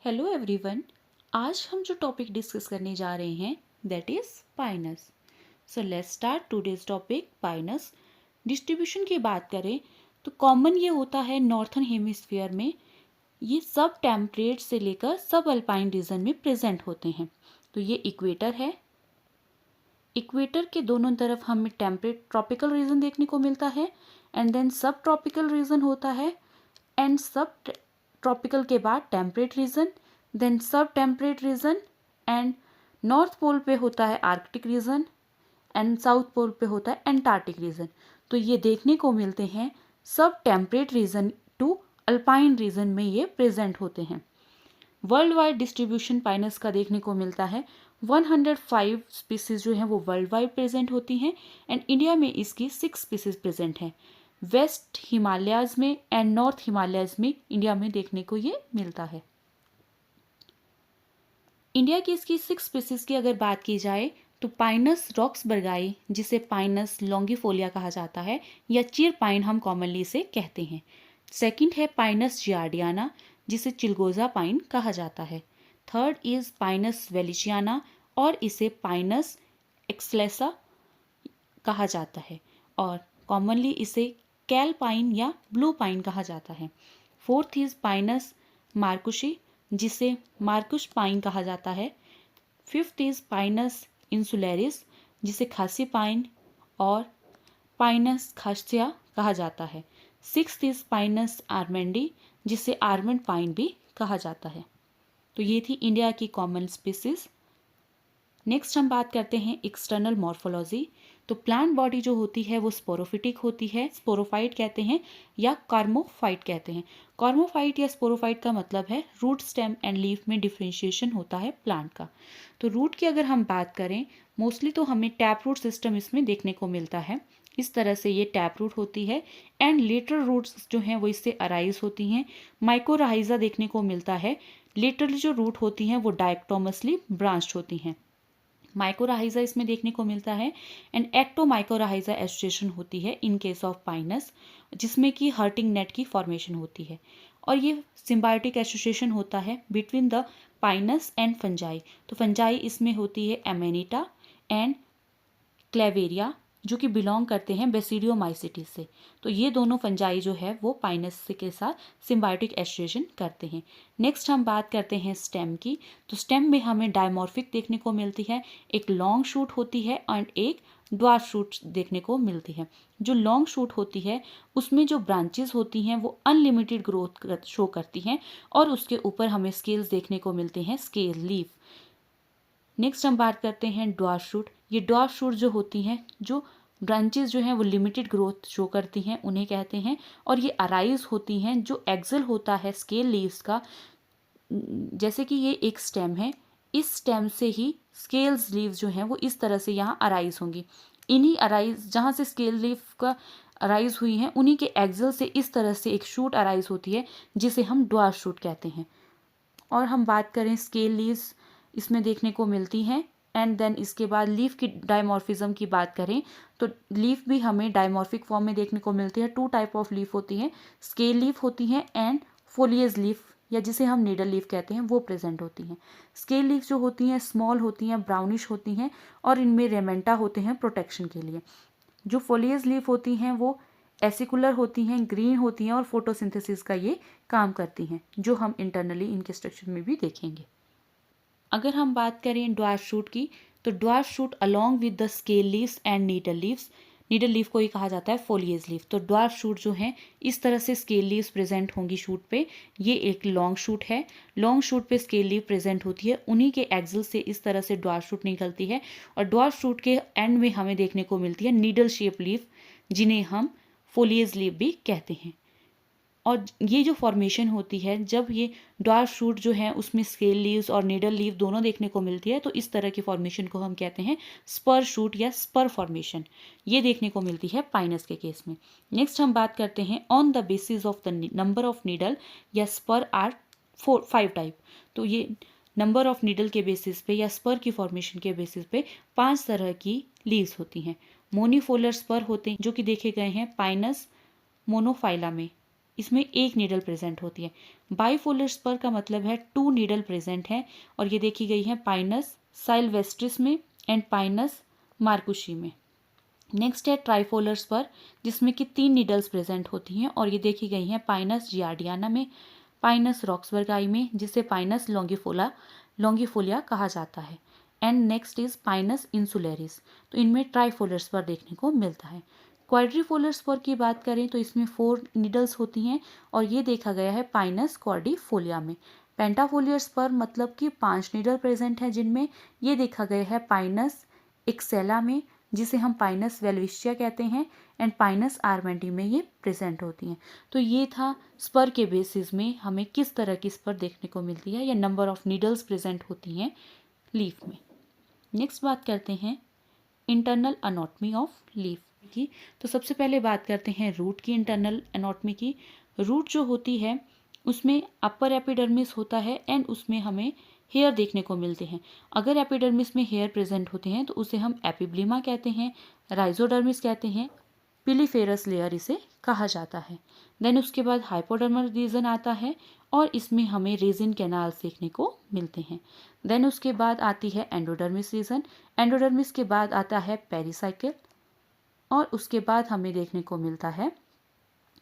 Hello everyone. आज हम जो टॉपिक डिस्कस करने जा रहे हैं that is Pinus. So let's start today's topic Pinus. Distribution की बात करें तो कॉमन ये होता है नॉर्थन हेमिस्फीयर में। ये सब टेम्परेट से लेकर सब अल्पाइन रीजन में प्रेजेंट होते हैं। तो ये इक्वेटर है। इक्वेटर के दोनों तरफ हमें टेम्परेट ट्रॉपिकल रीजन देखने को मिलता है and then subtropical region होता है एंड सब ट्रॉपिकल के बाद temperate region, then subtemperate region and north pole पे होता है Arctic region and south pole पे होता है एंटार्क्टिक रीजन। तो ये देखने को मिलते हैं subtemperate region to alpine region में ये प्रेजेंट होते हैं। वर्ल्ड वाइड डिस्ट्रीब्यूशन पाइनस का देखने को मिलता है। 105 स्पीसीज जो हैं वो वर्ल्ड वाइड प्रेजेंट होती हैं एंड इंडिया में इसकी 6 स्पीसीज प्रेजेंट हैं। वेस्ट हिमालयाज में एंड नॉर्थ हिमालयाज में इंडिया में देखने को ये मिलता है। इंडिया की इसकी 6 स्पीसीज की अगर बात की जाए तो पाइनस रॉक्सबर्गाई, जिसे पाइनस लॉन्गिफोलिया कहा जाता है या चीर पाइन हम कॉमनली इसे कहते हैं। सेकंड है पाइनस जियार्डियाना, जिसे चिलगोजा पाइन कहा जाता है। थर्ड इज पाइनस वेलिशियाना और इसे पाइनस एक्सलेसा कहा जाता है और कॉमनली इसे कैल पाइन या ब्लू पाइन कहा जाता है। फोर्थ इज पाइनस मार्कुशी, जिसे मार्कुश पाइन कहा जाता है। फिफ्थ इज पाइनस इंसुलेरिस, जिसे खासी पाइन और पाइनस खासिया कहा जाता है। सिक्स्थ इज पाइनस आर्मेंडी, जिसे आर्मंड पाइन भी कहा जाता है। तो ये थी इंडिया की कॉमन स्पीसीज। नेक्स्ट हम बात करते हैं एक्सटर्नल मॉर्फोलॉजी। तो प्लांट बॉडी जो होती है वो स्पोरोफिटिक होती है, स्पोरोफाइट कहते हैं या कार्मोफाइट कहते हैं। कार्मोफाइट या स्पोरोफाइट का मतलब है रूट, स्टेम एंड लीफ में डिफ्रेंशिएशन होता है प्लांट का। तो रूट की अगर हम बात करें मोस्टली तो हमें टैप रूट सिस्टम इसमें देखने को मिलता है। इस तरह से ये टैप रूट होती है एंड लेटरल रूट्स जो हैं वो इससे अराइज होती हैं। माइकोराइजा देखने को मिलता है। लेटरल जो रूट होती हैं वो डायक्टोमसली ब्रांच्ड होती हैं। माइकोराइजा इसमें देखने को मिलता है एंड एक्टोमाइकोराइजा एसोसिएशन होती है इन केस ऑफ पाइनस, जिसमें कि हर्टिंग नेट की फॉर्मेशन होती है और ये सिम्बायोटिक एसोसिएशन होता है between the Pinus and fungi. तो फंजाई इसमें होती है एमेनिटा एंड क्लेवेरिया, जो कि बिलोंग करते हैं बेसिडियोमाइसिटीज से। तो ये दोनों फंजाई जो है वो पाइनस के साथ सिम्बायोटिक एसोसिएशन करते हैं। नेक्स्ट हम बात करते हैं स्टेम की। तो स्टेम में हमें डायमॉर्फिक देखने को मिलती है, एक लॉन्ग शूट होती है एंड एक ड्वार्फ शूट देखने को मिलती है। जो लॉन्ग शूट होती है उसमें जो ब्रांचेस होती हैं वो अनलिमिटेड ग्रोथ शो करती हैं और उसके ऊपर हमें स्केल्स देखने को मिलते हैं, स्केल लीफ। नेक्स्ट हम बात करते हैं ड्वार्फ शूट। ये ड्वार्फ शूट जो होती हैं, जो ब्रांचेस जो हैं वो लिमिटेड ग्रोथ शो करती हैं, उन्हें कहते हैं और ये अराइज होती हैं जो एक्सेल होता है स्केल लीव्स का। जैसे कि ये एक स्टेम है, इस स्टेम से ही स्केल्स लीव्स जो हैं वो इस तरह से यहाँ अराइज होंगी। इन्हीं अराइज जहाँ से स्केल लीफ का अराइज हुई हैं उन्हीं के एक्सेल से इस तरह से एक शूट अराइज होती है जिसे हम ड्वार्फ शूट कहते हैं। और हम बात करें स्केल लीव्स इसमें देखने को मिलती हैं एंड देन इसके बाद लीफ की डायमॉर्फिज्म की बात करें तो लीफ भी हमें डायमॉर्फिक फॉर्म में देखने को मिलती है। 2 टाइप ऑफ लीफ होती हैं, स्केल लीफ होती हैं एंड फोलिएज लीफ या जिसे हम नीडल लीफ कहते हैं वो प्रेजेंट होती हैं। स्केल लीफ जो होती हैं स्मॉल होती हैं, ब्राउनिश होती हैं और इनमें रेमेंटा होते हैं प्रोटेक्शन के लिए। जो फोलिएज लीफ होती हैं वो एसिकुलर होती हैं, ग्रीन होती हैं और फोटोसिंथेसिस का ये काम करती हैं, जो हम इंटरनली इनके स्ट्रक्चर में भी देखेंगे। अगर हम बात करें ड्वार्फ शूट की तो dwarf shoot along with the scale leaves and needle leaves, needle leaf को ही कहा जाता है फोलिएज लीफ। तो ड्वार्फ शूट जो है इस तरह से स्केल लीव्स प्रेजेंट होंगी शूट पे। ये एक लॉन्ग शूट है, लॉन्ग शूट पे स्केल लीव प्रेजेंट होती है, उन्हीं के एक्सिल से इस तरह से ड्वार्फ शूट निकलती है और ड्वार्फ शूट के एंड में हमें देखने को मिलती है नीडल शेप लीफ, जिन्हें हम फोलिएज लीफ भी कहते हैं। और ये जो फॉर्मेशन होती है जब ये ड्वार्फ शूट जो है उसमें स्केल लीव्स और नीडल लीव दोनों देखने को मिलती है तो इस तरह की फॉर्मेशन को हम कहते हैं स्पर शूट या स्पर फॉर्मेशन। ये देखने को मिलती है पाइनस के केस में। नेक्स्ट हम बात करते हैं on the basis of the number of needle या स्पर आर 5 टाइप। तो ये नंबर ऑफ नीडल के बेसिस पे या स्पर की फॉर्मेशन के बेसिस पे 5 तरह की लीव्स होती हैं। मोनीफोलर स्पर होते हैं जो कि देखे गए हैं पाइनस मोनोफाइला में। इसमें एक नीडल प्रेजेंट होती है। बाइफोलर स्पर का मतलब है 2 नीडल प्रेजेंट है और ये देखी गई है पाइनस साइलवेस्ट्रिस में एंड पाइनस मार्कुशी में। नेक्स्ट है ट्राइफोलर स्पर जिसमें कि 3 नीडल्स प्रेजेंट होती हैं और ये देखी गई हैं पाइनस जियार्डियाना में, पाइनस रॉक्सबर्गाई में, जिसे पाइनस लॉन्गिफोलिया कहा जाता है। एंड नेक्स्ट इज पाइनस इंसुलेरिस, तो इनमें ट्राइफोलर स्पर देखने को मिलता है। क्वाड्रिफोलर स्पर की बात करें तो इसमें 4 नीडल्स होती हैं और ये देखा गया है पाइनस क्वाड्रिफोलिया में। पेंटाफोलियर स्पर मतलब कि 5 नीडल प्रेजेंट है जिनमें ये देखा गया है पाइनस एक्सेला में, जिसे हम पाइनस वेलविशिया कहते हैं, एंड पाइनस आर्मेंडी में ये प्रेजेंट होती हैं। तो ये था स्पर के बेसिस में हमें किस तरह की स्पर देखने को मिलती है या नंबर ऑफ नीडल्स प्रेजेंट होती हैं लीफ में। नेक्स्ट बात करते हैं इंटरनल एनाटॉमी ऑफ लीफ की। तो सबसे पहले बात करते हैं रूट की इंटरनल एनाटॉमी की। रूट जो होती है उसमें अपर एपिडर्मिस होता है एंड उसमें हमें हेयर देखने को मिलते हैं। अगर एपिडर्मिस में हेयर प्रेजेंट होते हैं तो उसे हम एपिब्लिमा कहते हैं, राइजोडर्मिस कहते हैं, पिलीफेरस लेयर इसे कहा जाता है। देन उसके बाद हाइपोडर्मल रीजन आता है और इसमें हमें रेजिन कैनाल्स देखने को मिलते हैं। देन उसके बाद आती है एंडोडर्मिस रीजन, एंडोडर्मिस के बाद आता है पेरिसाइकिल और उसके बाद हमें देखने को मिलता है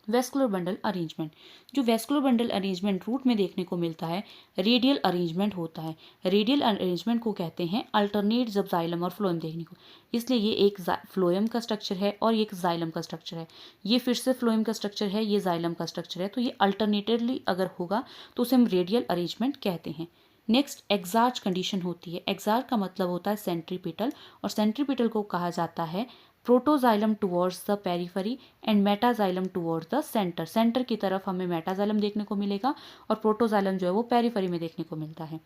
वेस्कुलर बंडल अरेंजमेंट। जो वेस्कुलर बंडल अरेंजमेंट रूट में देखने को मिलता है रेडियल अरेंजमेंट होता है। रेडियल अरेंजमेंट को कहते हैं अल्टरनेट जब जाइलम और फ्लोएम देखने को, इसलिए ये एक फ्लोएम का स्ट्रक्चर है और ये एक जाइलम का स्ट्रक्चर है। ये फिर से फ्लोएम का स्ट्रक्चर है, ये जाइलम का स्ट्रक्चर है, तो ये अल्टरनेटिवली अगर होगा तो उसे हम रेडियल अरेंजमेंट कहते हैं। नेक्स्ट एक्सार्च कंडीशन होती है। एक्सार्च का मतलब होता है सेंट्रीपिटल और सेंट्रीपिटल को कहा जाता है protoxylem towards the periphery and metaxylem towards the centre. Centre की तरफ हमें मेटाजाइलम देखने को मिलेगा और प्रोटोजाइलम जो है वो पेरिफेरी में देखने को मिलता है,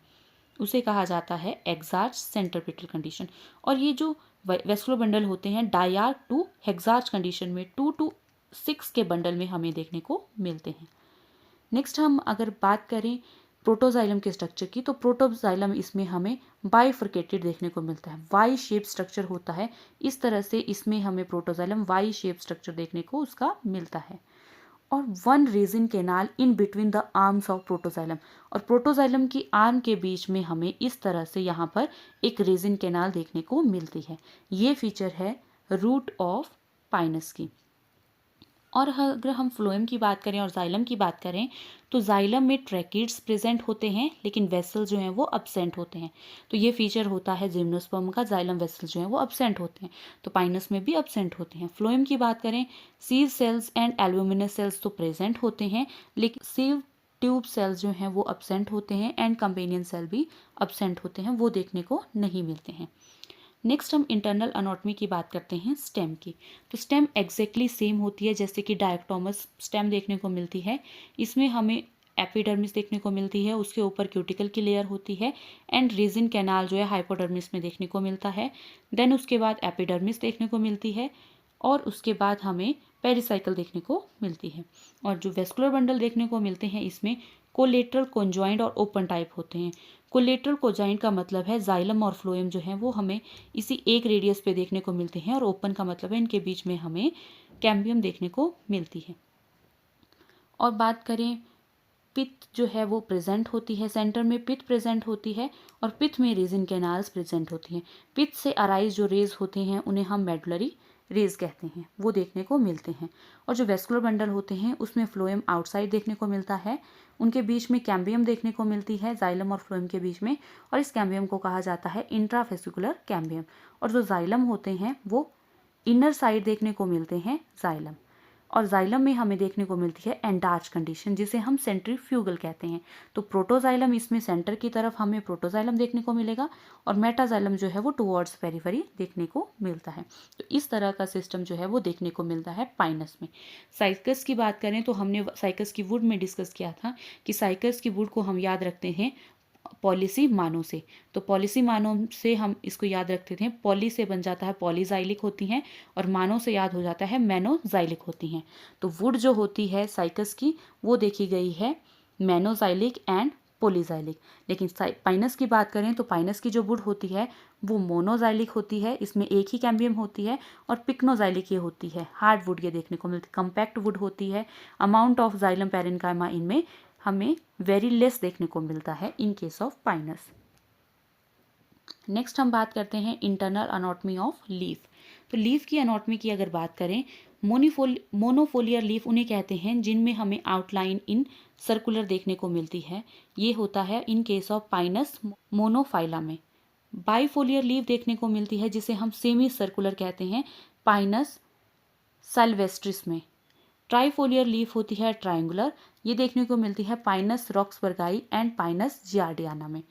उसे कहा जाता है एक्सार्च सेंट्रीपिटल कंडीशन। और ये जो वेस्कुलर बंडल होते हैं डायार्क टू हेक्सार्च कंडीशन में 2 to 6 के बंडल में हमें देखने को मिलते हैं। नेक्स्ट हम अगर बात करें प्रोटोजाइलम के स्ट्रक्चर की, तो प्रोटोजाइलम इसमें हमें बाइफर्केटेड देखने को मिलता है, वाई शेप स्ट्रक्चर होता है। इस तरह से इसमें हमें प्रोटोजाइलम वाई शेप स्ट्रक्चर देखने को उसका मिलता है। और 1 resin canal in between the arms of protoxylem, और प्रोटोजाइलम की आर्म के बीच में हमें इस तरह से यहाँ पर एक रेजिन कैनाल देखने को मिलती है। ये फीचर है रूट ऑफ पाइनस की। और अगर हम फ्लोएम की बात करें और जाइलम की बात करें तो जाइलम में ट्रैकिड्स प्रेजेंट होते हैं लेकिन वेसल जो हैं वो अब्सेंट होते हैं। तो ये फीचर होता है जिम्नोस्पर्म का, जाइलम वेसल जो हैं वो अब्सेंट होते हैं, तो पाइनस में भी अब्सेंट होते हैं। फ्लोएम की बात करें सीव सेल्स एंड एल्ब्यूमिनस सेल्स तो प्रेजेंट होते हैं लेकिन सीव ट्यूब सेल्स जो हैं वो अब्सेंट होते हैं एंड कंपेनियन सेल भी अब्सेंट होते हैं, वो देखने को नहीं मिलते हैं। नेक्स्ट हम इंटरनल एनाटॉमी की बात करते हैं स्टेम की। तो स्टेम एग्जैक्टली सेम होती है जैसे कि डायकोटोमस स्टेम देखने को मिलती है। इसमें हमें एपिडर्मिस देखने को मिलती है, उसके ऊपर क्यूटिकल की लेयर होती है एंड रेजिन कैनाल जो है हाइपोडर्मिस में देखने को मिलता है। देन उसके बाद एपिडर्मिस देखने को मिलती है और उसके बाद हमें पेरिसाइकिल देखने को मिलती है। और जो वेस्कुलर बंडल देखने को मिलते हैं इसमें कोलेटरल, कॉन्जॉइंट और ओपन टाइप होते हैं। कोलेटरल कोजाइंट का मतलब है जाइलम और फ्लोएम जो है वो हमें इसी एक रेडियस पे देखने को मिलते हैं और ओपन का मतलब है इनके बीच में हमें कैम्बियम देखने को मिलती है। और बात करें पिथ जो है वो प्रेजेंट होती है, सेंटर में पिथ प्रेजेंट होती है और पिथ में रेजिन कैनाल्स प्रेजेंट होती हैं। पिथ से अराइज जो रेज होते हैं उन्हें हम मेडुलरी रेज कहते हैं, वो देखने को मिलते हैं। और जो वेस्कुलर बंडल होते हैं उसमें फ्लोएम आउटसाइड देखने को मिलता है, उनके बीच में कैम्बियम देखने को मिलती है जाइलम और फ्लोएम के बीच में, और इस कैम्बियम को कहा जाता है इंट्राफेसिकुलर कैम्बियम। और जो जाइलम होते हैं वो इनर साइड देखने को मिलते हैं जाइलम, और जाइलम में हमें देखने को मिलती है एंडार्च कंडीशन जिसे हम सेंट्रीफ्यूगल कहते हैं। तो प्रोटोजाइलम इसमें सेंटर की तरफ हमें प्रोटोजाइलम देखने को मिलेगा और मेटाजाइलम जो है वो टुवर्ड्स पेरिफेरी देखने को मिलता है। तो इस तरह का सिस्टम जो है वो देखने को मिलता है पाइनस में। साइकस की बात करें तो हमने साइकस की वुड में डिस्कस किया था कि साइकस की वुड को हम याद रखते हैं पॉलिसी मानों से। तो पॉलिसी मानों से हम इसको याद रखते थे, पॉली से बन जाता है पॉलीजाइलिक होती हैं और मानों से याद हो जाता है मैनोजाइलिक होती हैं। तो वुड जो होती है साइकस की वो देखी गई है मैनोजाइलिक एंड पॉलीजाइलिक। लेकिन पाइनस की बात करें तो पाइनस की जो वुड होती है वो मोनोजाइलिक होती है, इसमें एक ही कैम्बियम होती है, और पिक्नोजाइलिक ये होती है, हार्ड वुड ये देखने को मिलती है, कम्पैक्ट वुड होती है। अमाउंट ऑफ जाइलम पैरेन्काइमा इनमें हमें वेरी लेस देखने को मिलता है in case of Pinus. Next हम बात करते हैं इंटरनल अनॉटमी ऑफ लीफ। तो लीफ की अनॉटमी की अगर बात करें, मोनोफोलियर लीफ उन्हें कहते हैं जिनमें हमें आउटलाइन इन सर्कुलर देखने को मिलती है। ये होता है in case of Pinus monophylla में। बाइफोलियर लीफ देखने को मिलती है जिसे हम सेमी सर्कुलर कहते हैं पाइनस साइल्वेस्ट्रिस में। ट्राइफोलियर लीफ होती है ट्रायंगुलर, ये देखने को मिलती है पाइनस रॉक्सबर्गाई एंड पाइनस जियार्डियाना में।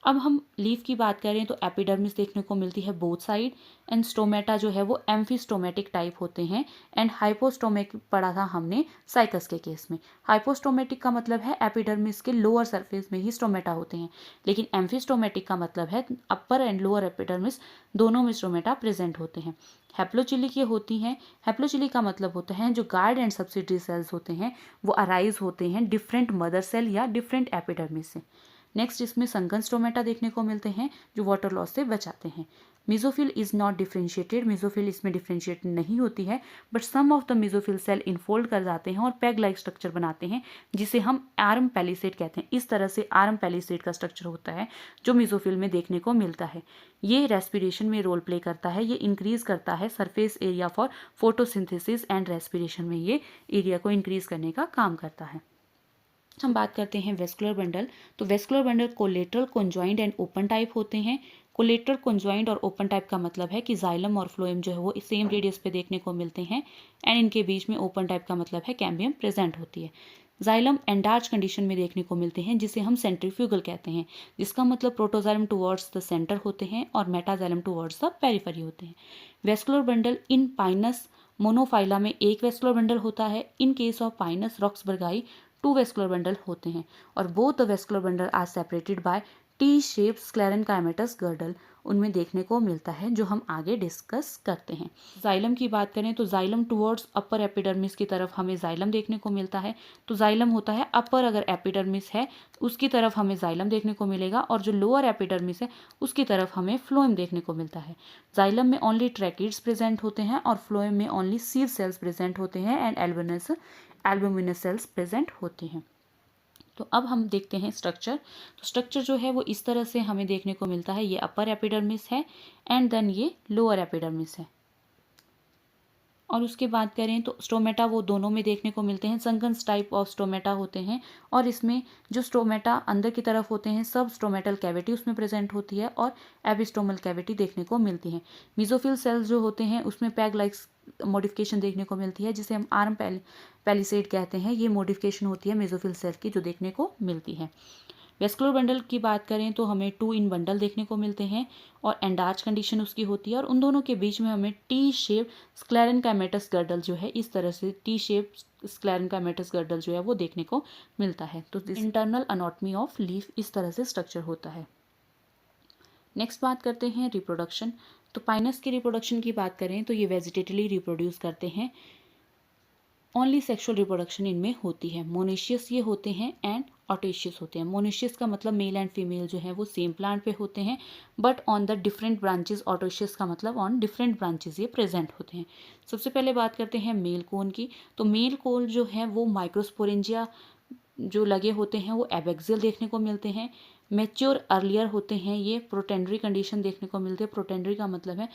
अब हम लीफ की बात करें तो एपिडर्मिस देखने को मिलती है बोथ साइड, एंड स्टोमेटा जो है वो एम्फीस्टोमेटिक टाइप होते हैं, एंड हाइपोस्टोमेटिक पढ़ा था हमने साइकस के केस में। हाइपोस्टोमेटिक का मतलब है एपिडर्मिस के लोअर सरफेस में ही स्टोमेटा होते हैं, लेकिन एम्फीस्टोमेटिक का मतलब है अपर एंड लोअर एपिडर्मिस दोनों में स्टोमेटा प्रेजेंट होते हैं। हैप्लोचिलिक ये होती हैं, हैप्लोचिलिक का मतलब होता है जो गार्ड एंड सब्सिडरी सेल्स होते हैं वो अराइज होते हैं डिफरेंट मदर सेल या डिफरेंट एपिडर्मिस से। नेक्स्ट इसमें संकन स्टोमेटा देखने को मिलते हैं जो वाटर लॉस से बचाते हैं। Mesophyll is not differentiated, mesophyll इसमें डिफ्रेंशिएट नहीं होती है, but some of the mesophyll cell infold कर जाते हैं और पैग लाइक स्ट्रक्चर बनाते हैं जिसे हम आर्म पैलिसेड कहते हैं। इस तरह से आर्म पैलिसेड का स्ट्रक्चर होता है जो मिजोफिल में देखने को मिलता है। ये रेस्पिरेशन में रोल प्ले करता है, ये इंक्रीज करता है surface area for photosynthesis and respiration में ये एरिया को इंक्रीज करने का काम करता है। हम बात करते हैं वेस्कुलर बंडल। तो vascular bundle collateral, conjoint and open type होते हैं। कोलेटरल, कॉन्जॉइंट और ओपन टाइप का मतलब है कि जाइलम और फ्लोएम जो है वो सेम रेडियस पे देखने को मिलते हैं, एंड इनके बीच में ओपन टाइप का मतलब है कैम्बियम प्रेजेंट होती है। जाइलम एंडार्च कंडीशन में देखने को मिलते हैं जिसे हम सेंट्रीफ्यूगल कहते हैं, जिसका मतलब प्रोटोजाइलम टुवर्ड्स द सेंटर होते हैं और मेटाजाइलम टुवर्ड्स द पेरिफेरी होते हैं। Vascular bundle in pinus monophylla में एक वेस्कुलर बंडल होता है। In case of pinus roxburghii 2 vascular bundle होते हैं, और both the vascular bundle are separated by T shape sclerenchymatous girdle उनमें देखने को मिलता है, जो हम आगे डिस्कस करते हैं। जाइलम की बात करें तो जाइलम टुवर्ड्स अपर एपिडर्मिस की तरफ हमें जाइलम देखने को मिलता है। तो जाइलम होता है अपर, अगर एपिडर्मिस है उसकी तरफ हमें जाइलम देखने को मिलेगा, और जो लोअर एपिडर्मिस है उसकी तरफ हमें फ्लोएम देखने को मिलता है। जाइलम में ओनली ट्रैकिड्स प्रेजेंट होते हैं और फ्लोएम में ओनली सीड सेल्स प्रेजेंट होते हैं एंड एल्बुमिनस सेल्स प्रेजेंट होते हैं। तो अब हम देखते हैं स्ट्रक्चर। तो स्ट्रक्चर जो है वो इस तरह से हमें देखने को मिलता है। ये अपर एपिडर्मिस है एंड देन ये लोअर एपिडर्मिस है, और उसके बात करें तो स्टोमेटा वो दोनों में देखने को मिलते हैं। संकन्स टाइप ऑफ स्टोमेटा होते हैं, और इसमें जो स्टोमेटा अंदर की तरफ होते हैं सब स्टोमेटल कैविटी उसमें प्रेजेंट होती है और एबिस्टोमल कैविटी देखने को मिलती है। मिजोफिल सेल्स जो होते हैं उसमें पैग लाइक मॉडिफिकेशन देखने को मिलती है जिसे हम आर्म पैलिसेड कहते हैं। ये मॉडिफिकेशन होती है मेसोफिल सेल की जो देखने को मिलती है। वेस्कुलर बंडल की बात करें तो हमें 2 इन बंडल देखने को मिलते हैं और एंडार्च कंडीशन उसकी होती है, और उन दोनों के बीच में हमें टी शेप स्क्लेरेनकाइमेटस गर्डल जो है इस तरह से टी शेप स्क्लेरेनकाइमेटस गर्डल जो है वो देखने को मिलता है। तो इंटरनल अनॉटमी ऑफ लीफ इस तरह से स्ट्रक्चर होता है। नेक्स्ट बात करते हैं रिप्रोडक्शन। तो पाइनस की रिप्रोडक्शन की बात करें तो ये वेजिटेटिवली रिप्रोड्यूस करते हैं, ओनली सेक्सुअल रिप्रोडक्शन इनमें होती है। मोनेशियस ये होते हैं एंड ऑटेशियस होते हैं। मोनेशियस का मतलब मेल एंड फीमेल जो है वो सेम प्लांट पे होते हैं, but on the different branches. ऑटेशियस का मतलब ऑन डिफरेंट ब्रांचेस ये प्रेजेंट होते हैं। सबसे पहले बात करते हैं मेल कोन की। तो मेल कोन जो है वो माइक्रोस्पोरेंजिया जो लगे होते हैं वो एबेक्सियल देखने को मिलते हैं। मैच्योर अर्लियर होते हैं, ये प्रोटेंडरी कंडीशन देखने को मिलती है। प्रोटेंडरी का मतलब है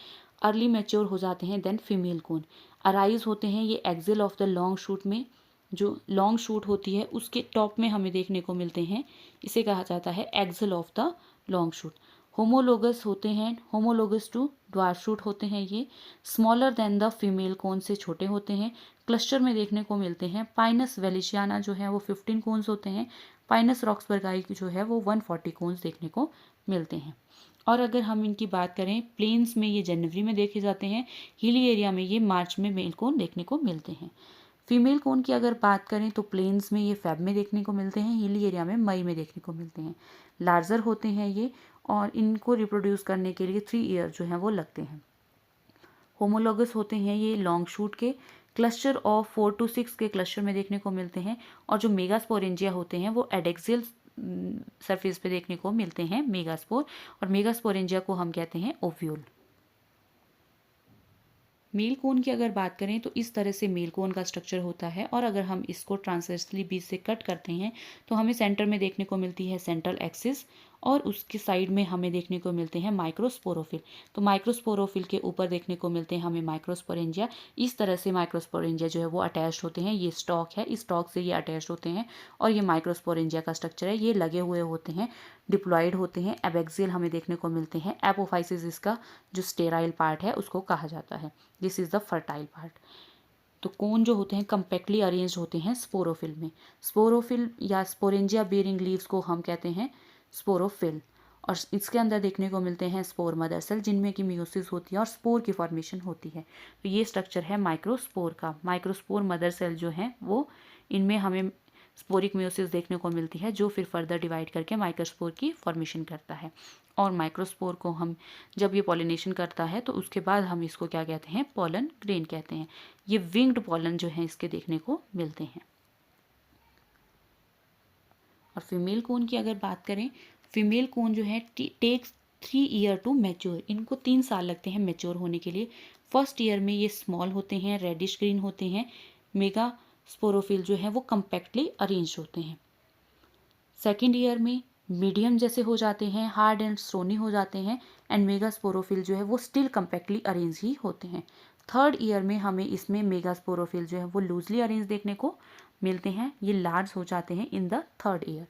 अर्ली मैच्योर हो जाते हैं। देन फीमेल कोन अराइज होते हैं ये axil of the long shoot में, जो लॉन्ग शूट होती है उसके टॉप में हमें देखने को मिलते हैं, इसे कहा जाता है axil of the long shoot. Homologous होते हैं, होमोलोगस टू ड्वार्फ शूट होते हैं, ये smaller than the female cone से छोटे होते हैं। क्लस्टर में देखने को मिलते हैं। पाइनस वेलिशियाना जो है वो 15 कोन्स होते हैं। पाइनस रॉक्सबर्गाई जो है वो 140 कोन्स देखने को मिलते हैं। और अगर हम इनकी बात करें प्लेन्स में ये जनवरी में देखे जाते हैं, हिली एरिया में ये मार्च में मेल कोन देखने को मिलते हैं। फीमेल कोन की अगर बात करें तो प्लेन्स में ये फेब में देखने को मिलते हैं, हिली एरिया में मई में देखने को मिलते हैं। लार्जर होते हैं ये, और इनको रिप्रोड्यूस करने के लिए 3 ईयर जो हैं वो लगते हैं। होमोलोगस होते हैं ये लॉन्ग शूट के, क्लस्टर ऑफ 4 to 6 के क्लस्टर में देखने को मिलते हैं, और जो मेगास्पोरेंजिया होते हैं वो एडेक्सियल सरफेस पे देखने को मिलते हैं मेगास्पोर, और मेगास्पोरेंजिया को हम कहते हैं ओव्यूल। मेल कोन की अगर बात करें तो इस तरह से मेल कोन का स्ट्रक्चर होता है, और अगर हम इसको ट्रांसवर्सली बीच से कट करते हैं तो हमें सेंटर में देखने को मिलती है सेंट्रल एक्सिस, और उसके साइड में हमें देखने को मिलते हैं माइक्रोस्पोरोफिल। तो माइक्रोस्पोरोफिल के ऊपर देखने को मिलते हैं हमें माइक्रोस्पोरेंजिया। इस तरह से माइक्रोस्पोरेंजिया जो है वो अटैच्ड होते हैं, ये स्टॉक है, इस स्टॉक से ये अटैच्ड होते हैं, और ये माइक्रोस्पोरेंजिया का स्ट्रक्चर है। ये लगे हुए होते हैं, डिप्लॉयड होते हैं, एबैक्सियल हमें देखने को मिलते हैं। एपोफाइसिस इसका जो स्टेराइल पार्ट है उसको कहा जाता है। This is the fertile part. तो कोन जो होते हैं कंपैक्टली अरेंज्ड होते हैं स्पोरोफिल में। स्पोरोफिल या स्पोरेंजिया बेयरिंग लीव्स को हम कहते हैं स्पोरोफिल, और इसके अंदर देखने को मिलते हैं स्पोर मदर सेल, जिनमें की मियोसिस होती है और स्पोर की फॉर्मेशन होती है। तो ये स्ट्रक्चर है माइक्रोस्पोर का। माइक्रोस्पोर मदर सेल जो हैं वो, इनमें हमें स्पोरिक मियोसिस देखने को मिलती है, जो फिर फर्दर डिवाइड करके माइक्रोस्पोर की फॉर्मेशन करता है। और माइक्रोस्पोर को हम जब ये पॉलिनेशन करता है तो उसके बाद हम इसको क्या कहते हैं, पॉलन ग्रेन कहते हैं। ये विंग्ड पॉलन जो है इसके देखने को मिलते हैं। और फीमेल कोन की अगर बात करें, फीमेल कोन जो है टेक्स 3 ईयर टू मैच्योर। इनको 3 साल लगते हैं मैच्योर होने के लिए। फर्स्ट ईयर में ये स्मॉल होते हैं, रेडिश ग्रीन होते हैं। मेगा स्पोरोफिल जो है वो कंपैक्टली अरेंज होते हैं। सेकेंड ईयर में मीडियम जैसे हो जाते हैं, हार्ड एंड स्टोनी हो जाते हैं, एंड मेगा स्पोरोफिल जो है वो स्टिल कंपैक्टली अरेंज ही होते हैं। थर्ड ईयर में हमें इसमें मेगा स्पोरोफिल जो है वो लूजली अरेंज देखने को मिलते हैं। ये लार्ज हो जाते हैं इन द थर्ड ईयर।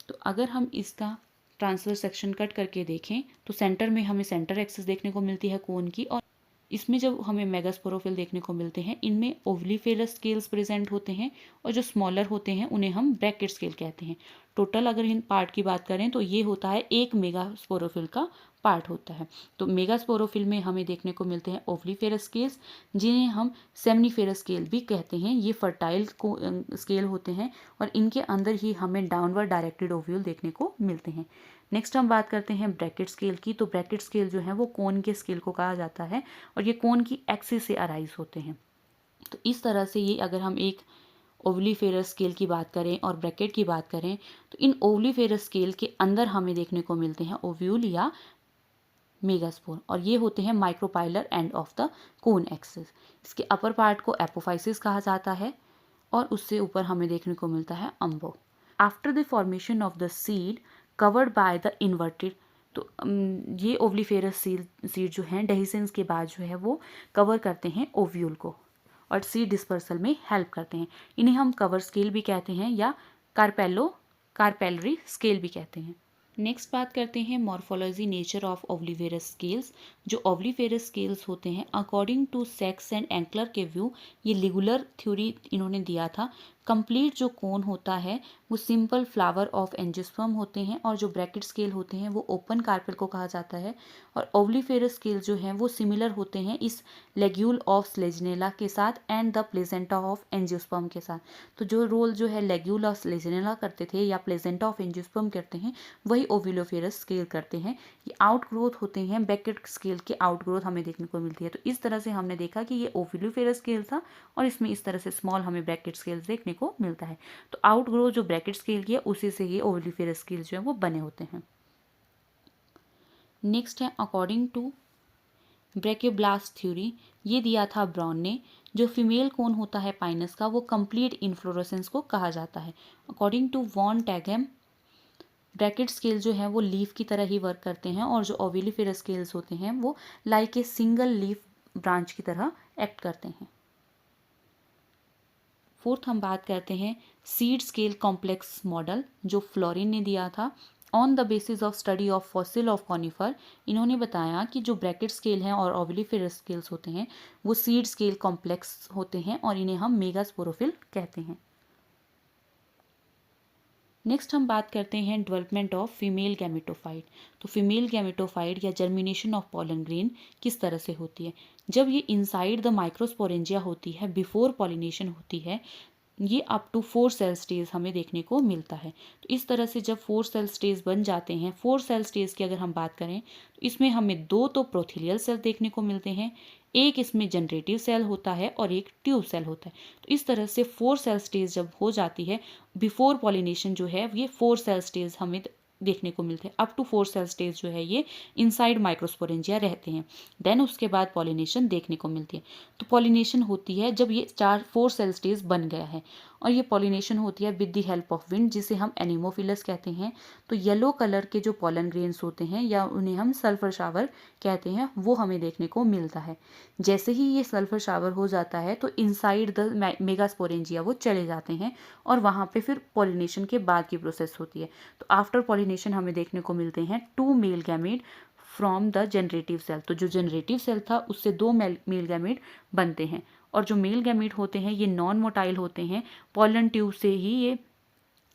तो अगर हम इसका ट्रांसफर सेक्शन कट करके देखें तो सेंटर में हमें सेंटर एक्सिस देखने को मिलती है कोन की, और इसमें जब हमें मेगास्पोरोफिल देखने को मिलते हैं, इनमें ओवलीफेरस स्केल्स प्रेजेंट होते हैं, और जो स्मॉलर होते हैं उन्हें हम ब्रैकेट स्केल कहते हैं। टोटल अगर इन पार्ट की बात करें तो ये होता है एक मेगास्पोरोफिल का पार्ट होता है। तो मेगास्पोरोफिल में हमें देखने को मिलते हैं ओवलीफेरस स्केल्स, जिन्हें हम सेमनीफेरस स्केल भी कहते हैं। ये फर्टाइल स्केल होते हैं, और इनके अंदर ही हमें डाउनवर्ड डायरेक्टेड ओव्यूल देखने को मिलते हैं। नेक्स्ट हम बात करते हैं ब्रैकेट स्केल की। तो ब्रैकेट स्केल जो है वो कोन के स्केल को कहा जाता है, और ये कोन की एक्सिस से अराइज होते हैं। तो इस तरह से ये, अगर हम एक ओवलीफेरस स्केल की बात करें और ब्रैकेट की बात करें, तो इन ओवलीफेरस स्केल के अंदर हमें देखने को मिलते हैं ओव्यूल या मेगास्पोर, और ये होते हैं micropylar end of the cone axis. इसके अपर पार्ट को एपोफाइसिस कहा जाता है, और उससे ऊपर हमें देखने को मिलता है अम्बो। After the formation of the seed covered by the inverted, तो ये ओवलीफेरस सीड जो हैं डेहिसेंस के बाद जो है वो कवर करते हैं ओव्यूल को, और सीड डिस्पर्सल में हेल्प करते हैं। इन्हें हम कवर स्केल भी कहते हैं या कार्पेलरी स्केल भी कहते हैं। नेक्स्ट बात करते हैं मॉर्फोलॉजी नेचर ऑफ ओवलीफेरस स्केल्स। जो ओवलीफेरस स्केल्स होते हैं अकॉर्डिंग टू सेक्स एंड एंकलर के व्यू, ये लिगुलर थ्योरी इन्होंने दिया था। कंप्लीट जो कोन होता है वो सिंपल फ्लावर ऑफ एंजियोस्पर्म होते हैं, और जो ब्रैकेट स्केल होते हैं वो ओपन कार्पेल को कहा जाता है, और ओवलीफेरस स्केल जो हैं वो सिमिलर होते हैं इस लेग्यूल ऑफ स्लेजनेला के साथ and the placenta of angiosperm के साथ। तो जो रोल जो है लेग्यूल ऑफ स्लेजनेला करते थे या प्लेजेंटा ऑफ एंजियोस्पर्म करते हैं, वही ओविलोफेरस स्केल करते हैं। ये आउट ग्रोथ होते हैं, ब्रैकेट स्केल के आउट ग्रोथ हमें देखने को मिलती है। तो इस तरह से हमने देखा कि ये ओविलोफेरस स्केल था, और इसमें इस तरह से स्मॉल हमें ब्रैकेट स्केल देखने को मिलता है। तो आउट ग्रोथ जो ब्रैकेट स्केल की है उसी से ये ओविलोफेरस स्केल जो है वो बने होते हैं। नेक्स्ट है अकॉर्डिंग टू ब्रैकेब्लास्ट थ्योरी, ये दिया था ब्राउन ने। जो फीमेल कोन होता है पाइनस का वो कंप्लीट इन्फ्लोरेसेंस को कहा जाता है। According to von Tieghem, bracket scale जो है वो लीफ की तरह ही वर्क करते हैं, और जो ओविलिफेरस स्केल्स होते हैं वो like a single leaf branch की तरह एक्ट करते हैं। फोर्थ हम बात करते हैं सीड स्केल कॉम्प्लेक्स मॉडल, जो फ्लोरिन ने दिया था। On the basis of study of fossil of conifer, इन्होंने बताया कि जो ब्रैकेट स्केल हैं और ओविलिफेरस स्केल्स होते हैं वो सीड स्केल कॉम्प्लेक्स होते हैं, और इन्हें हम मेगास्पोरोफिल कहते हैं। नेक्स्ट हम बात करते हैं डेवलपमेंट ऑफ फीमेल गैमेटोफाइट। तो फीमेल गैमेटोफाइट या जर्मिनेशन ऑफ पॉलन ग्रेन किस तरह से होती है। जब ये इनसाइड द माइक्रोस्पोरेंजिया होती है, बिफोर पॉलिनेशन होती है, ये अप टू 4 सेल स्टेज हमें देखने को मिलता है। तो इस तरह से जब 4 सेल स्टेज बन जाते हैं, 4 सेल स्टेज की अगर हम बात करें तो इसमें हमें 2 तो प्रोथीलियल सेल देखने को मिलते हैं, एक इसमें जनरेटिव सेल होता है और एक ट्यूब सेल होता है। तो इस तरह से 4 सेल स्टेज जब हो जाती है, बिफोर पॉलिनेशन जो है ये 4 सेल स्टेज हमें देखने को मिलते हैं। अप टू 4 सेल स्टेज जो है ये इनसाइड माइक्रोस्पोरेंजिया रहते हैं। देन उसके बाद पॉलिनेशन देखने को मिलती है। तो पॉलिनेशन होती है जब ये 4 सेल स्टेज बन गया है, और ये पॉलिनेशन होती है with the help of wind, जिसे हम एनिमोफिलस कहते हैं। तो येलो कलर के जो पॉलन ग्रेन्स होते हैं या उन्हें हम सल्फर शावर कहते हैं, वो हमें देखने को मिलता है। जैसे ही ये सल्फर शावर हो जाता है तो इनसाइड द मेगास्पोरेंजिया वो चले जाते हैं, और वहाँ पे फिर पॉलिनेशन के बाद की प्रोसेस होती है। तो आफ्टर पॉलिनेशन हमें देखने को मिलते हैं 2 male gamete from the generative cell. तो जो जनरेटिव सेल था उससे 2 मेल गैमेट बनते हैं, और जो मेल गैमेट होते हैं ये नॉन मोटाइल होते हैं। पॉलन ट्यूब से ही ये,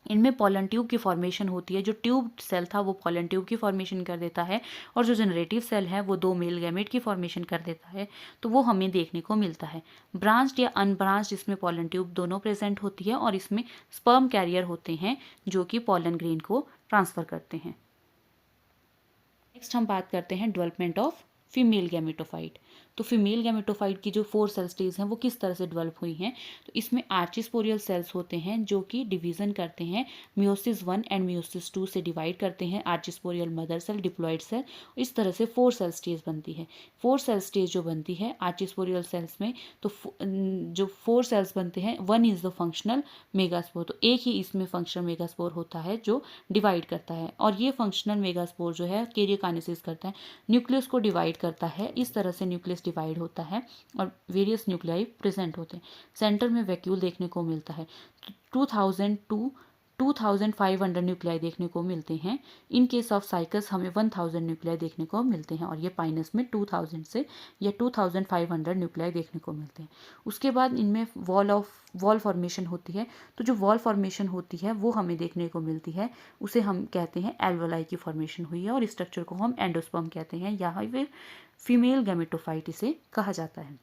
इनमें पॉलन ट्यूब की फॉर्मेशन होती है। जो ट्यूब सेल था वो पॉलन ट्यूब की फॉर्मेशन कर देता है, और जो जनरेटिव सेल है वो 2 मेल गैमेट की फॉर्मेशन कर देता है। तो वो हमें देखने को मिलता है। ब्रांच्ड या अनब्रांच्ड इसमें पॉलन ट्यूब दोनों प्रेजेंट होती है, और इसमें स्पर्म कैरियर होते हैं जो कि पॉलन ग्रेन को ट्रांसफर करते हैं। नेक्स्ट हम बात करते हैं डेवलपमेंट ऑफ फीमेल गैमेटोफाइट। तो फीमेल गैमेटोफाइट की जो 4 सेल स्टेज हैं वो किस तरह से डेवलप हुई हैं। तो इसमें आर्चिस्पोरियल सेल्स होते हैं जो कि डिवीजन करते हैं, मियोसिस 1 एंड मियोसिस 2 से डिवाइड करते हैं। आर्चिस्पोरियल मदर सेल, डिप्लॉइड सेल, इस तरह से 4 सेल स्टेज बनती है। 4 सेल स्टेज जो बनती है आर्चिस्पोरियल सेल्स में, तो जो 4 सेल्स बनते हैं, 1 इज द फंक्शनल मेगास्पोर। तो एक ही इसमें फंक्शनल मेगास्पोर होता है जो डिवाइड करता है, और ये फंक्शनल मेगास्पोर जो है कैरियोकाइनेसिस करता है, न्यूक्लियस को डिवाइड करता है। इस तरह से न्यूक्लियस डिवाइड होता है और वेरियस न्यूक्लियाई प्रेजेंट होते हैं। सेंटर में वैक्यूल देखने को मिलता है। 2000 टू 2500 न्यूक्लियाई देखने को मिलते हैं। इन केस ऑफ साइकस हमें 1000 न्यूक्लियाई देखने को मिलते हैं, और ये पाइनस में 2000 से या 2500 न्यूक्लियाई देखने को मिलते हैं। उसके बाद इनमें वॉल फॉर्मेशन होती है। तो जो वॉल फॉर्मेशन होती है वो हमें देखने को मिलती है, उसे हम कहते हैं एल्वोलाई की फॉर्मेशन हुई है, और इस स्ट्रक्चर को हम एंडोस्पर्म कहते हैं। यहाँ फिर फीमेल गैमेटोफाइट इसे कहा जाता है।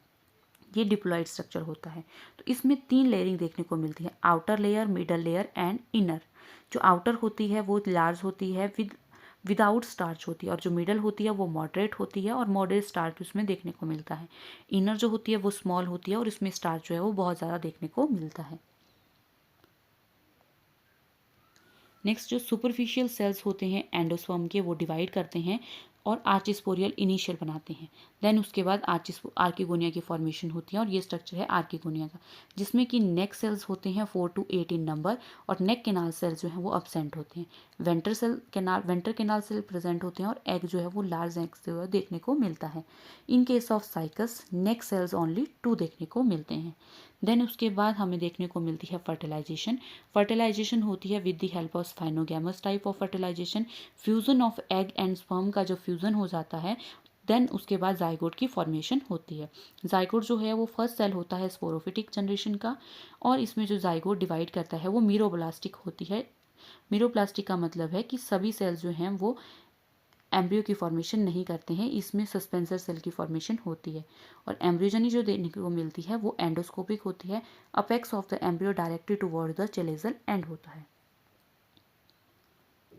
ये डिप्लॉइड स्ट्रक्चर होता है। तो इसमें 3 लेयरिंग देखने को मिलती है, outer layer, middle layer and inner. जो आउटर होती है वो लार्ज होती है, विदाउट स्टार्च होती है, और जो मिडल होती है वो मॉडरेट होती है, और मॉडरेट स्टार्च उसमें देखने को मिलता है। इनर जो होती है वो स्मॉल होती है, और इसमें स्टार्च जो है वो बहुत ज़्यादा देखने को मिलता है। नेक्स्ट जो सुपरफिशियल सेल्स होते हैं एंडोस्पर्म के, वो डिवाइड करते हैं और आर्चिस्पोरियल इनिशियल बनाते हैं। देन उसके बाद आर्किगोनिया की फॉर्मेशन होती है, और ये स्ट्रक्चर है आर्किगोनिया का, जिसमें कि नेक सेल्स होते हैं 4 to 8 इन नंबर, और नेक केनाल सेल्स जो हैं वो एब्सेंट होते हैं। वेंटर केनाल सेल प्रेजेंट होते हैं, और एग जो है वो लार्ज एग से देखने को मिलता है। In case of cycas neck sales only 2 देखने को मिलते हैं। देन उसके बाद हमें देखने को मिलती है फर्टिलाइजेशन। फर्टिलाइजेशन होती है with the help of siphonogamous type of fertilization. Fusion of egg and sperm का जो फ्यूजन हो जाता है, देन उसके बाद जाइगोट की फॉर्मेशन होती है। जाइगोट जो है वो फर्स्ट सेल होता है स्पोरोफिटिक जनरेशन का, और इसमें जो जाइगोट डिवाइड करता है वो मीरोब्लास्टिक होती है। मीरोब्लास्टिक का मतलब है कि सभी सेल्स जो हैं वो एम्ब्रियो की फॉर्मेशन नहीं करते हैं, इसमें सस्पेंसर सेल की फॉर्मेशन होती है। और एम्ब्रियोजनी जो देखने को मिलती है वो एंडोस्कोपिक होती है। Apex of the embryo directly toward the chalazal and होता है।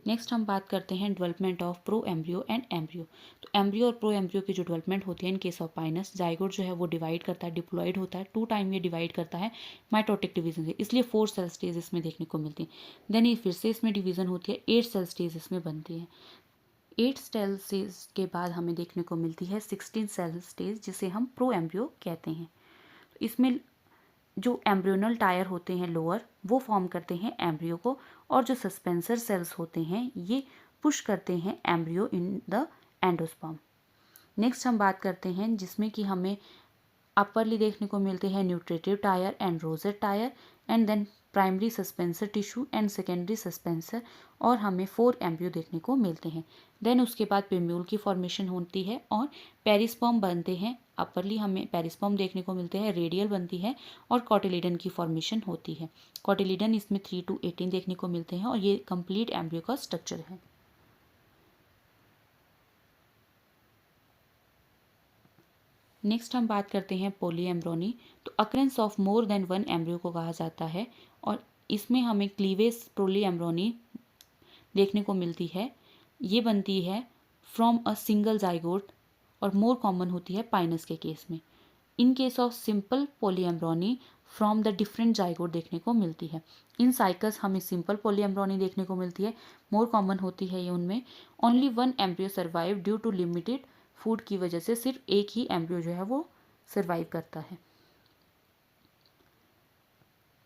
नेक्स्ट हम बात करते हैं development of pro embryo and embryo. तो एम्ब्रियो और प्रो एम्ब्रियो की जो डेवलपमेंट होती है in case of Pinus, zygote जो है वो डिवाइड करता है, डिप्लॉइड होता है, 2 टाइम ये डिवाइड करता है माइटोटिक डिवीजन से, इसलिए 4 सेल स्टेज इसमें देखने को मिलती है। देन ये फिर से इसमें डिवीजन होती है, 8 सेल स्टेज इसमें बनती है। 8 सेल स्टेज के बाद हमें देखने को मिलती है 16 सेल स्टेज, जिसे हम प्रो एम्ब्रियो कहते हैं। तो इसमें जो एम्ब्रियोनल टायर होते हैं लोअर, वो फॉर्म करते हैं एम्ब्रियो को, और जो सस्पेंसर सेल्स होते हैं ये पुश करते हैं embryo in the endosperm. Next हम बात करते हैं जिसमें कि हमें अपरली देखने को मिलते हैं nutritive tier and rosette tier, and then primary suspensor tissue and secondary suspensor, और हमें 4 एम्ब्रियो देखने को मिलते हैं। देन उसके बाद पिम्यूल की फॉर्मेशन होती है और पेरिस्पर्म बनते हैं। अपरली हमें पेरिस्पर्म देखने को मिलते हैं, रेडियल बनती है, और कॉटिलीडन की फॉर्मेशन होती है। कॉटिलीडन इसमें 3 to 18 देखने को मिलते हैं, और ये कंप्लीट एम्ब्रियो का स्ट्रक्चर है। नेक्स्ट हम बात करते हैं पोलीएम्ब्रोनी। तो occurrence of more than one embryo को कहा जाता है और इसमें हमें क्लीवेज पोलीएम्ब्रोनी देखने को मिलती है। ये बनती है फ्रॉम अ सिंगल जाइगोट और मोर कॉमन होती है पाइनस के केस में। In case of simple polyembryony from the different zygote देखने को मिलती है। इन साइकस हमें सिंपल पोलीएम्ब्रोनी देखने को मिलती है, मोर कॉमन होती है ये उनमें। Only one embryo survive due to limited food की वजह से सिर्फ एक ही एम्ब्रियो जो है वो सर्वाइव करता है।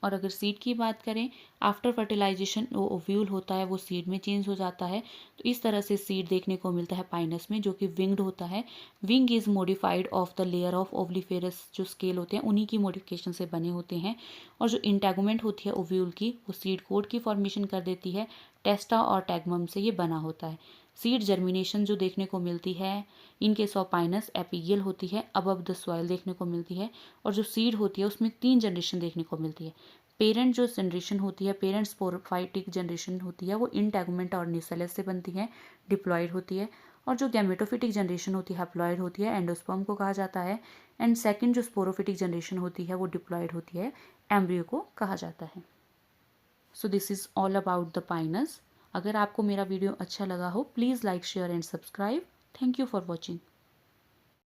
और अगर सीड की बात करें, आफ्टर फर्टिलाइजेशन वो ओव्यूल होता है वो सीड में चेंज हो जाता है। तो इस तरह से सीड देखने को मिलता है पाइनस में, जो कि विंग्ड होता है। Wing is modified of the layer of ovuliferous, जो स्केल होते हैं उन्हीं की मॉडिफिकेशन से बने होते हैं। और जो इंटेगुमेंट होती है ओव्यूल की, वो सीड कोड की फॉर्मेशन कर देती है। टेस्टा और टैगमम से ये बना होता है। सीड जर्मिनेशन जो देखने को मिलती है इन केस ऑफ पाइनस एपिगियल होती है, अबव द सॉइल देखने को मिलती है। और जो सीड होती है उसमें 3 जनरेशन देखने को मिलती है। पेरेंट जो जनरेशन होती है, पेरेंट स्पोरोफाइटिक जनरेशन होती है, वो इंटेगुमेंट और न्यूसेलस से बनती है, डिप्लॉयड होती है। और जो गैमेटोफिटिक जनरेशन होती है हैप्लॉयड होती है, एंडोस्पर्म को कहा जाता है। एंड सेकंड जो स्पोरोफिटिक जनरेशन होती है वो डिप्लॉयड होती है, एम्ब्रियो को कहा जाता है। So this is all about the Pinus. अगर आपको मेरा वीडियो अच्छा लगा हो please like share and subscribe. Thank you for watching.